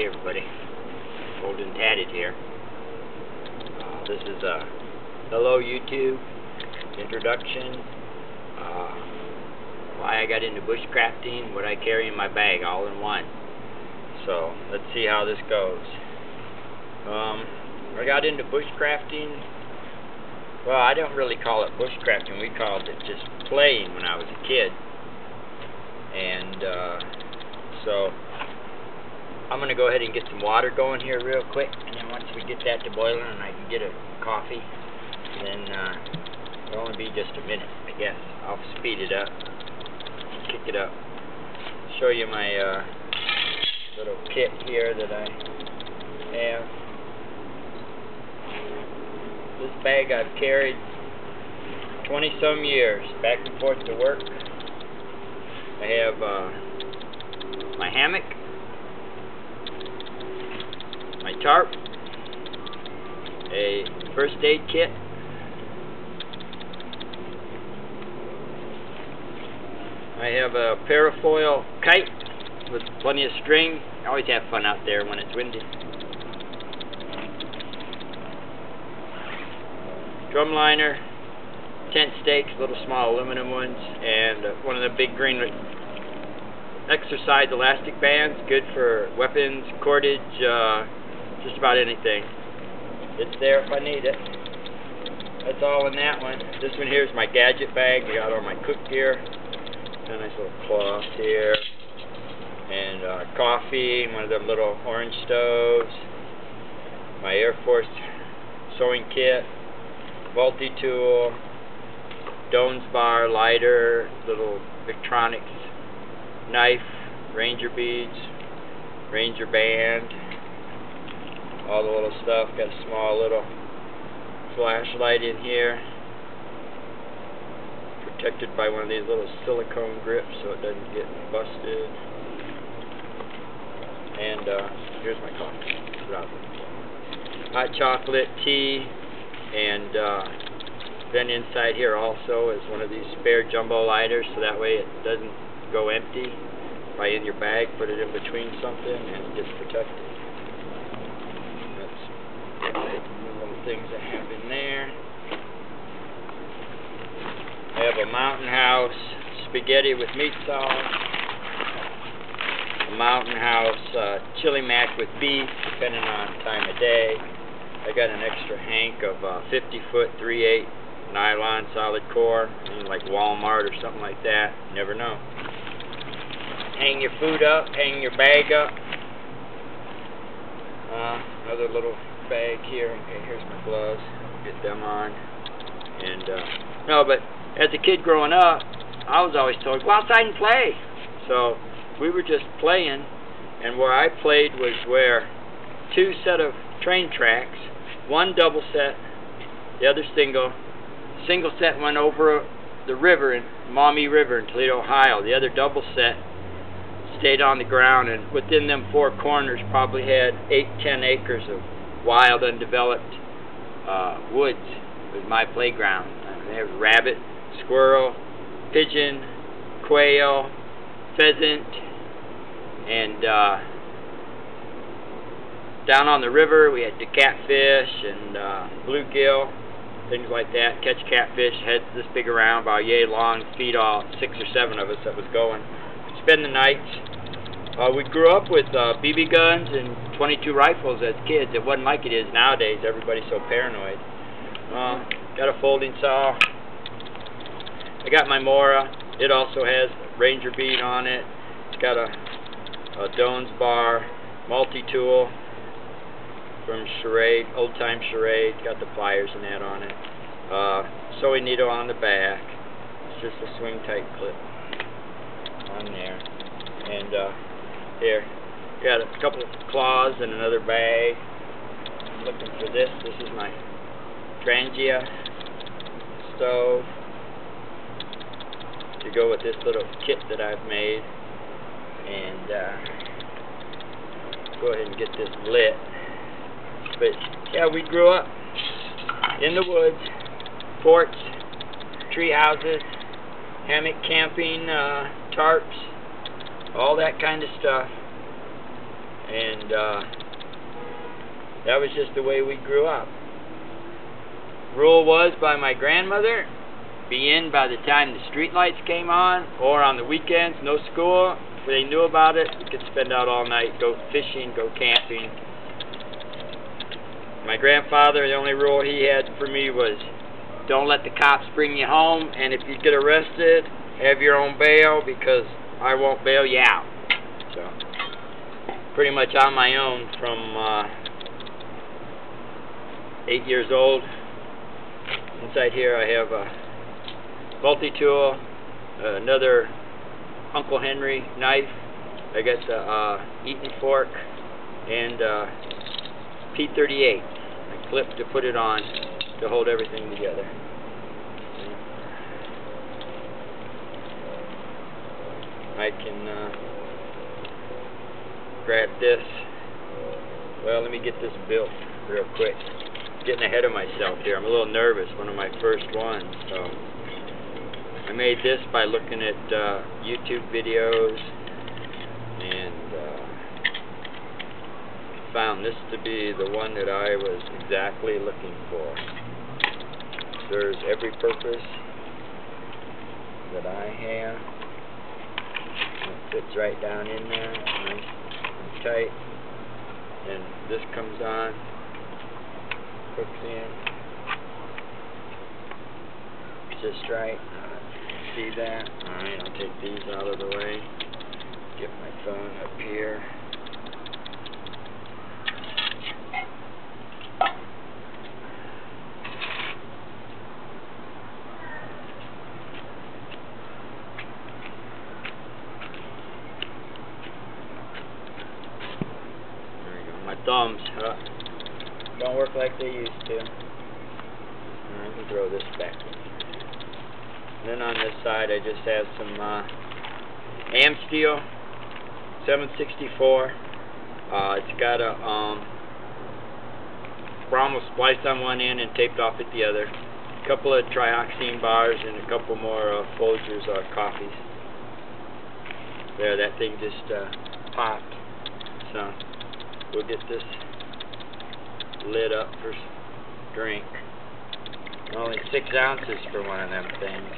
Hey everybody, Old and Tatted here. This is a hello YouTube introduction. Why I got into bushcrafting, what I carry in my bag, all in one. So let's see how this goes. I got into bushcrafting. Well, I don't really call it bushcrafting. We called it just playing when I was a kid. And so I'm going to go ahead and get some water going here real quick, and then once we get that to boiling and I can get a coffee, then it'll only be just a minute, I guess. I'll speed it up, kick it up, show you my little kit here that I have. This bag I've carried 20-some years, back and forth to work. I have my hammock, my tarp, a first aid kit, I have a parafoil kite with plenty of string. I always have fun out there when it's windy. Drum liner, tent stakes, little small aluminum ones, and one of the big green exercise elastic bands, good for weapons, cordage, just about anything. It's there if I need it. That's all in that one. This one here is my gadget bag. I got all my cook gear, a nice little cloth here, and coffee, one of them little orange stoves, my Air Force sewing kit, multi-tool, Doan's bar, lighter, little electronics, knife, ranger beads, ranger band, all the little stuff. Got a small little flashlight in here, protected by one of these little silicone grips so it doesn't get busted. And here's my coffee. Hot chocolate, tea, and then inside here also is one of these spare jumbo lighters, so that way it doesn't go empty. By in your bag, put it in between something and it gets protected. That's the little things I have in there. I have a Mountain House spaghetti with meat sauce, a Mountain House chili mac with beef, depending on time of day. I got an extra hank of 50-foot 3/8 nylon solid core, like Walmart or something like that. You never know. Hang your food up, hang your bag up. Another little bag here. Okay, here's my gloves. Get them on. And no, but as a kid growing up, I was always told, go outside and play. So we were just playing, and where I played was where two set of train tracks, one double set, the other single. Single set went over the river, in Maumee River in Toledo, Ohio. The other double set stayed on the ground, and within them four corners probably had 8-10 acres of wild, undeveloped woods. It was my playground. There was rabbit, squirrel, pigeon, quail, pheasant, and down on the river we had the catfish and bluegill, things like that. Catch catfish, heads this big around, about yay long, feed all 6 or 7 of us that was going. Spend the nights. We grew up with BB guns and 22 rifles as kids. It wasn't like it is nowadays. Everybody's so paranoid. Got a folding saw. I got my Mora. It also has ranger bead on it. It's got a Doan's bar, multi-tool from Charade, old time Charade. Got the pliers and that on it. Sewing needle on the back. It's just a swing tight clip on there. And here, got a couple of claws and another bag. I'm looking for this. This is my Trangia stove to go with this little kit that I've made. And go ahead and get this lit. But yeah, we grew up in the woods, forts, tree houses, hammock camping, tarps, all that kind of stuff. And that was just the way we grew up. Rule was by my grandmother, be in by the time the street lights came on, or on the weekends, no school. If they knew about it, we could spend out all night, go fishing, go camping. My grandfather, the only rule he had for me was, don't let the cops bring you home, and if you get arrested, have your own bail, because I won't bail you out. So, pretty much on my own from 8 years old. Inside here I have a multi-tool, another Uncle Henry knife, I got the Eaton fork, and P38, a clip to put it on to hold everything together. I can grab this. Well, let me get this built real quick. Getting ahead of myself here. I'm a little nervous. One of my first ones. So I made this by looking at YouTube videos and found this to be the one that I was exactly looking for. Serves every purpose that I have. It fits right down in there, nice and tight. And this comes on, hooks in, just right. See that? Alright, I'll take these out of the way. Get my phone up here. My thumbs don't work like they used to. Let me throw this back. And then on this side I just have some Amsteel 764. It's got a Bramwell spliced on one end and taped off at the other. A couple of trioxane bars and a couple more Folgers coffees. There, that thing just popped. So we'll get this lit up for drink. Only 6 ounces for one of them things.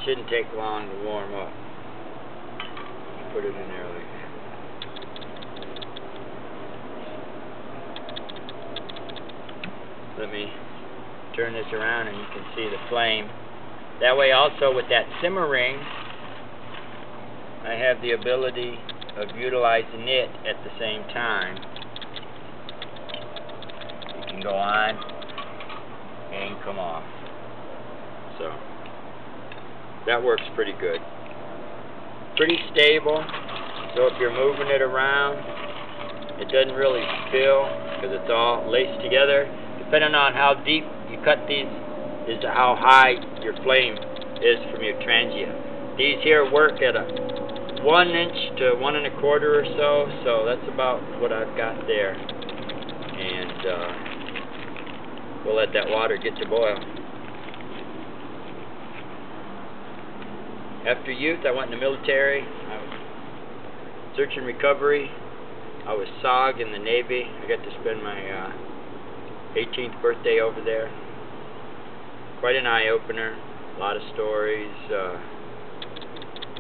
Shouldn't take long to warm up. Put it in there like that. Let me turn this around and you can see the flame. That way also with that simmer ring, I have the ability of utilizing it at the same time. You can go on and come off. So that works pretty good. Pretty stable. So if you're moving it around, it doesn't really spill because it's all laced together. Depending on how deep you cut these is how high your flame is from your transient. These here work at a 1 inch to 1 1/4 or so, so that's about what I've got there. And we'll let that water get to boil. After youth, I went in the military. I was search and recovery. I was SOG in the Navy. I got to spend my 18th birthday over there. Quite an eye-opener. A lot of stories.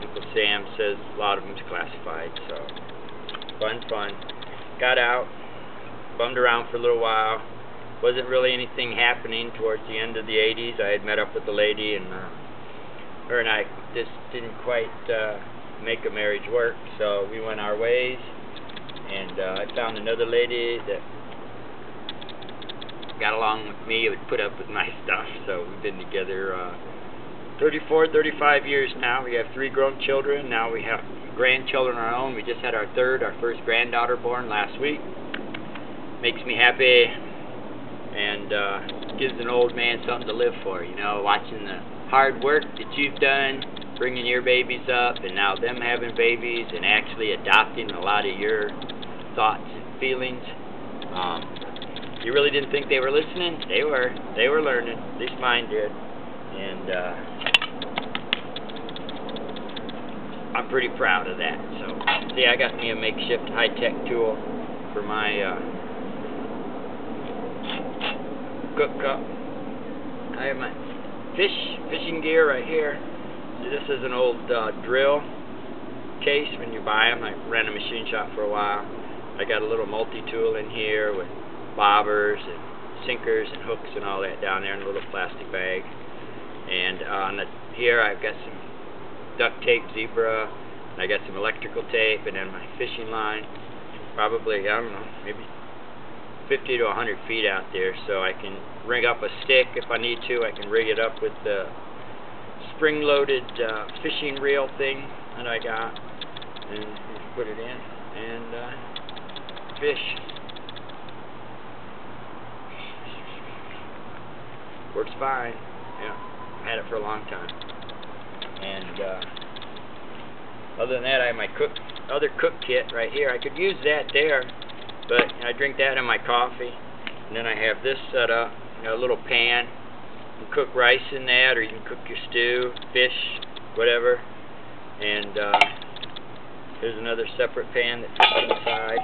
Uncle Sam says a lot of them's classified, so fun. Got out, bummed around for a little while. Wasn't really anything happening towards the end of the 80s. I had met up with a lady, and her and I just didn't quite make a marriage work, so we went our ways. And I found another lady that got along with me, would put up with my stuff, so we've been together 34, 35 years now. We have 3 grown children. Now we have grandchildren of our own. We just had our first granddaughter born last week. Makes me happy, and gives an old man something to live for, you know, watching the hard work that you've done, bringing your babies up, and now them having babies, and actually adopting a lot of your thoughts and feelings. You really didn't think they were listening? They were learning. At least mine did. And I'm pretty proud of that. So, see, I got me a makeshift high-tech tool for my cook cup. I have my fishing gear right here. This is an old drill case when you buy them. I ran a machine shop for a while. I got a little multi-tool in here with bobbers and sinkers and hooks and all that down there in a little plastic bag. And on here I've got some duct tape, zebra, and I got some electrical tape, and then my fishing line. Probably, I don't know, maybe 50 to 100 feet out there, so I can rig up a stick if I need to. I can rig it up with the spring-loaded fishing reel thing that I got, and put it in and fish. Works fine. Yeah, I've had it for a long time. And other than that, I have my other cook kit right here. I could use that there, but I drink that in my coffee. And then I have this set up, a little pan. You can cook rice in that, or you can cook your stew, fish, whatever. And here's another separate pan that fits inside.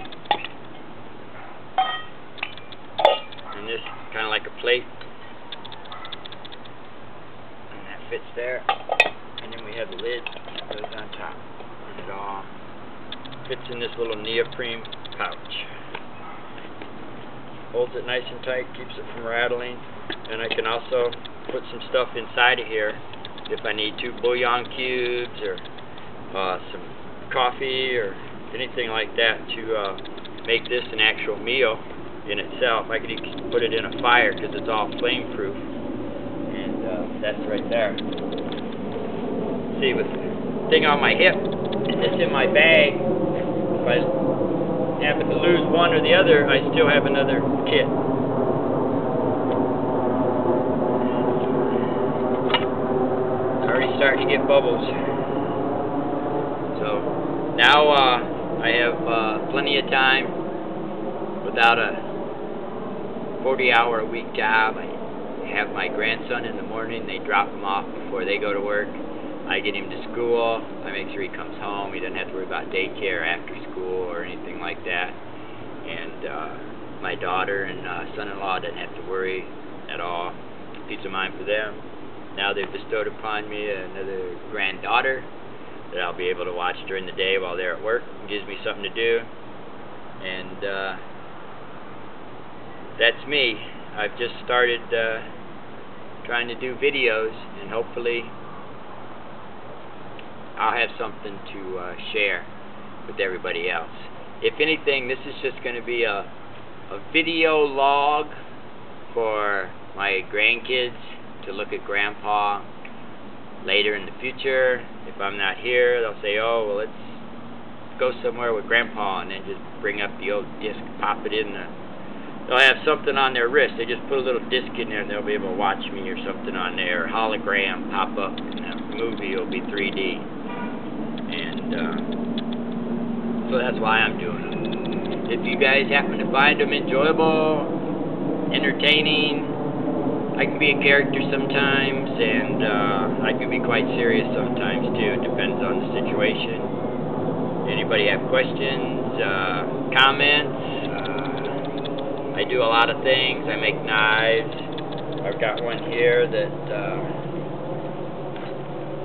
And this kind of like a plate. And that fits there. And then we have the lid that goes on top. And it all fits in this little neoprene pouch. Holds it nice and tight, keeps it from rattling. And I can also put some stuff inside of here if I need to. Bouillon cubes or some coffee or anything like that to make this an actual meal in itself. I could even put it in a fire because it's all flame proof. And that's right there. See, with the thing on my hip and this in my bag, if I happen to lose one or the other, I still have another kit. It's already starting to get bubbles. So now I have plenty of time without a 40-hour-a-week job. I have my grandson in the morning. They drop him off before they go to work. I get him to school. I make sure he comes home. He doesn't have to worry about daycare after school or anything like that. And my daughter and son-in-law doesn't have to worry at all. Peace of mind for them. Now they've bestowed upon me another granddaughter that I'll be able to watch during the day while they're at work. It gives me something to do. And that's me. I've just started trying to do videos, and hopefully I'll have something to share with everybody else. If anything, this is just going to be a video log for my grandkids to look at Grandpa later in the future. If I'm not here, they'll say, oh, well, let's go somewhere with Grandpa, and then just bring up the old disc, pop it in they'll have something on their wrist. They just put a little disc in there and they'll be able to watch me or something on there. Or hologram pop up and the movie will be 3D. And so that's why I'm doing them. If you guys happen to find them enjoyable, entertaining, I can be a character sometimes, and I can be quite serious sometimes too. It depends on the situation. Anybody have questions, comments? I do a lot of things. I make knives. I've got one here that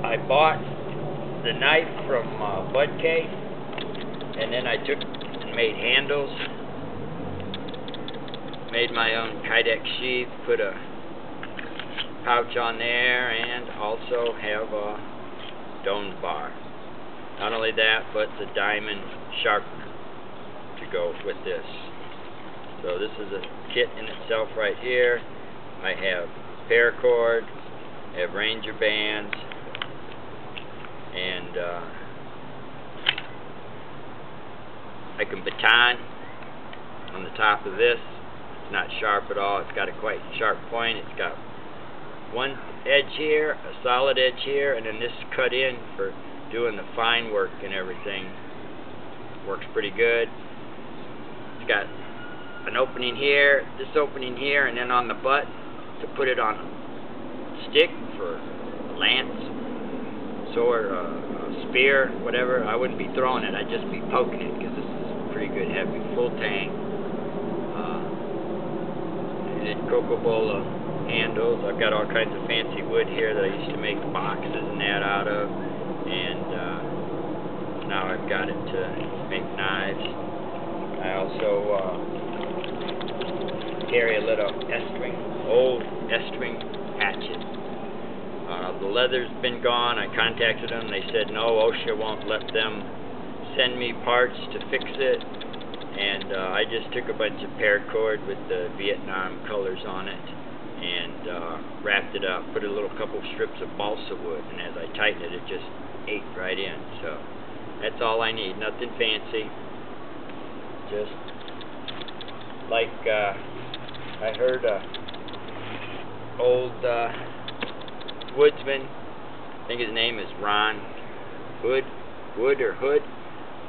I bought the knife from Bud K, and then I took and made handles. Made my own Kydex sheath, put a pouch on there, and also have a domed bar. Not only that, but the diamond sharpener to go with this. So this is a kit in itself right here. I have paracord, I have Ranger bands, and I can baton on the top of this. It's not sharp at all. It's got a quite sharp point. It's got one edge here, a solid edge here, and then this cut in for doing the fine work and everything. Works pretty good. It's got an opening here, this opening here, and then on the butt to put it on a stick for a lance. spear, whatever, I wouldn't be throwing it. I'd just be poking it because this is pretty good heavy, full tang. And Coca-Cola handles. I've got all kinds of fancy wood here that I used to make boxes and that out of, and now I've got it to make knives. I also carry a little old S-string hatchet. The leather's been gone. I contacted them. They said no, OSHA won't let them send me parts to fix it. And I just took a bunch of paracord with the Vietnam colors on it and wrapped it up, put a little couple strips of balsa wood, and as I tightened it, it just ate right in. So that's all I need. Nothing fancy. Just like I heard old woodsman, I think his name is Ron Wood or Hood.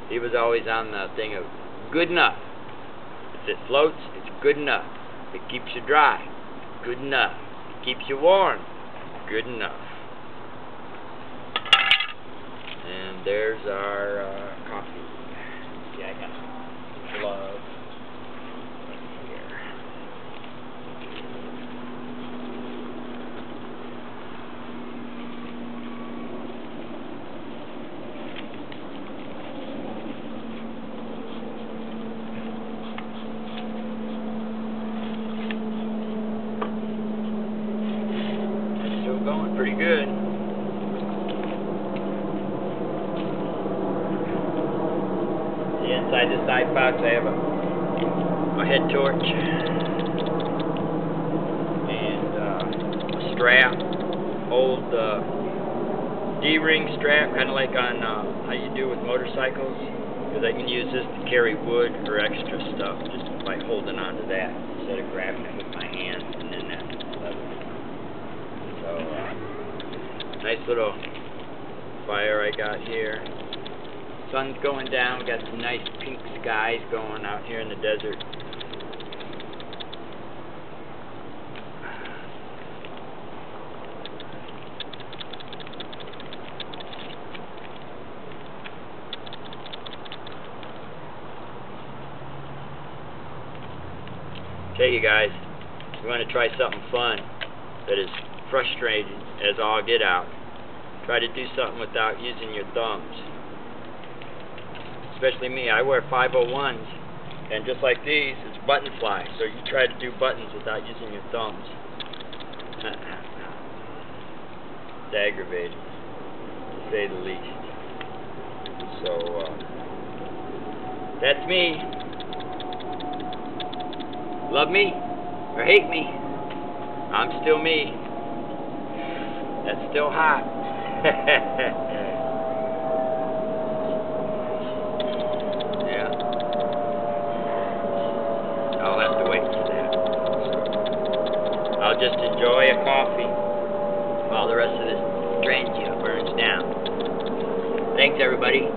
He was always on the thing of good enough. If it floats, it's good enough. If it keeps you dry, good enough. If it keeps you warm, good enough. And there's our coffee. Yeah, I got some gloves. Going pretty good. See, inside this side pouch I have a head torch and a strap, old D-ring strap, kind of like on how you do with motorcycles, because I can use this to carry wood or extra stuff just by holding on to that instead of grabbing it with my hands and then that leather. So, nice little fire I got here. Sun's going down. We got some nice pink skies going out here in the desert. Okay, you guys, we want to try something fun that is frustrating as all get out. Try to do something without using your thumbs. Especially me, I wear 501s, and just like these, it's button fly, so you try to do buttons without using your thumbs. It's aggravating, to say the least. So, that's me. Love me or hate me, I'm still me. That's still hot. Yeah. I'll have to wait for that. I'll just enjoy a coffee while the rest of this Trangia burns down. Thanks, everybody.